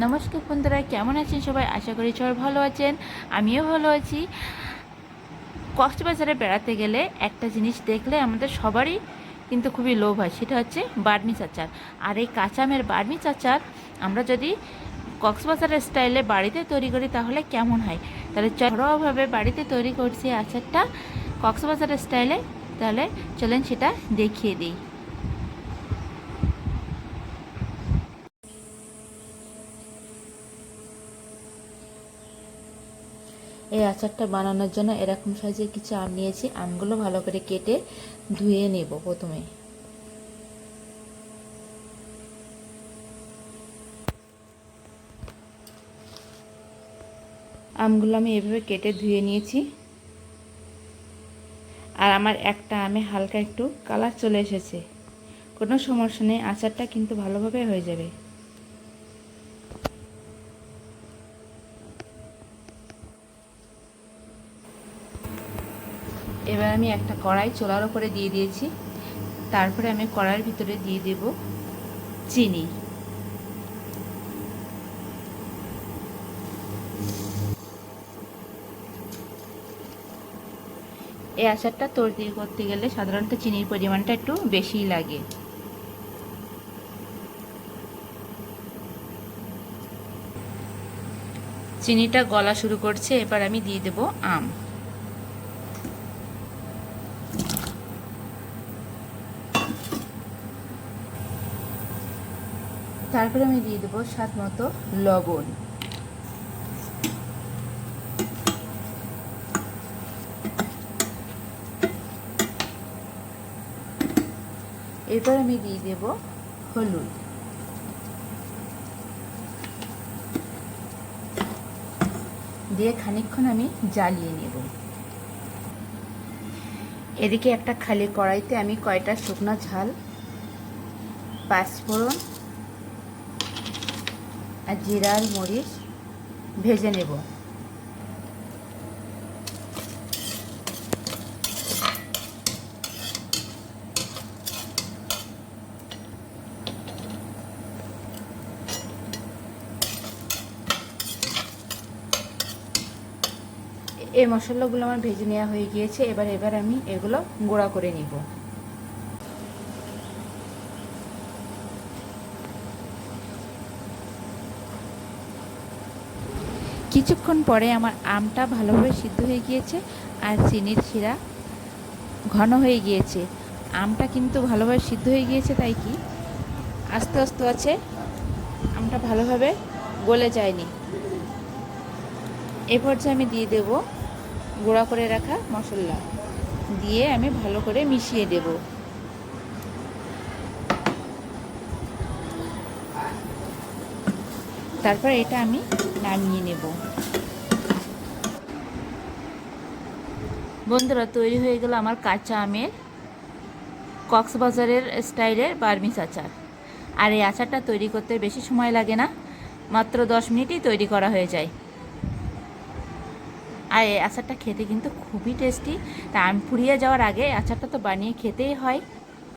নমস্কার বন্ধুরা, কেমন আছেন সবাই? আশা করি সবাই ভালো আছেন। আমিও ভালো আছি। কক্সবাজারে বেড়াতে গেলে একটা জিনিস দেখলে আমাদের সবারই কিন্তু খুবই লোভ হয়, সেটা হচ্ছে বার্মিজ আচার। আর এই কাঁচা আমের বার্মিজ আচার আমরা যদি কক্সবাজারের স্টাইলে বাড়িতে তৈরি করি তাহলে কেমন হয়? তাহলে ঘরোয়াভাবে বাড়িতে তৈরি করছি আচারটা কক্সবাজারের স্টাইলে। তাহলে চলেন সেটা দেখিয়ে দিই। এই আচারটা বানানোর জন্য এরকম সাইজের কিছু আম নিয়েছি। আমগুলো ভালো করে কেটে ধুয়ে নেব। প্রথমে আমগুলো আমি এভাবে কেটে ধুয়ে নিয়েছি। আর আমার একটা আমে হালকা একটু কালার চলে এসেছে, কোনো সমস্যা নেই, আচারটা কিন্তু ভালোভাবে হয়ে যাবে। এবার আমি একটা কড়াই চুলার উপরে দিয়ে দিয়েছি। তারপরে আমি কড়াইয়ের ভিতরে দিয়ে দেব চিনি। এই আচারটা তৈরি করতে গেলে সাধারণত চিনির পরিমাণটা একটু বেশিই লাগে। চিনিটা গলা শুরু করছে, এবার আমি দিয়ে দেব আম। তারপরে আমি দিয়ে দেবো স্বাদ মতো লবণ। এরপর আমি দিয়ে দেব হলুদ। দিয়ে খানিকক্ষণ আমি জ্বালিয়ে নেব। এদিকে একটা খালি কড়াইতে আমি কয়টা শুকনো ঝাল, পাঁচফোড়ন আর জিরা আর মরিচ ভেজে নেব। এই মশলাগুলো আমার ভেজে নেওয়া হয়ে গিয়েছে। এবার আমি এগুলো গুঁড়া করে নিব। কিছুক্ষণ পরে আমার আমটা ভালোভাবে সিদ্ধ হয়ে গিয়েছে আর চিনির শিরা ঘন হয়ে গিয়েছে। আমটা কিন্তু ভালোভাবে সিদ্ধ হয়ে গিয়েছে, তাই কি আস্তে আস্তে আছে, আমটা ভালোভাবে গলে যায়নি। এ পর্যায়ে আমি দিয়ে দেব গুঁড়া করে রাখা মশলা, দিয়ে আমি ভালো করে মিশিয়ে দেব। তারপর এটা আমি নামিয়ে নেব। বন্ধুরা, তৈরি হয়ে গেল আমার কাঁচা আমের কক্সবাজারের স্টাইলের বার্মিজ আচার। আর এই আচারটা তৈরি করতে বেশি সময় লাগে না, মাত্র 10 মিনিটেই তৈরি করা হয়ে যায়। আর এই আচারটা খেতে কিন্তু খুবই টেস্টি। তা আম ফুরিয়ে যাওয়ার আগে আচারটা তো বানিয়ে খেতেই হয়।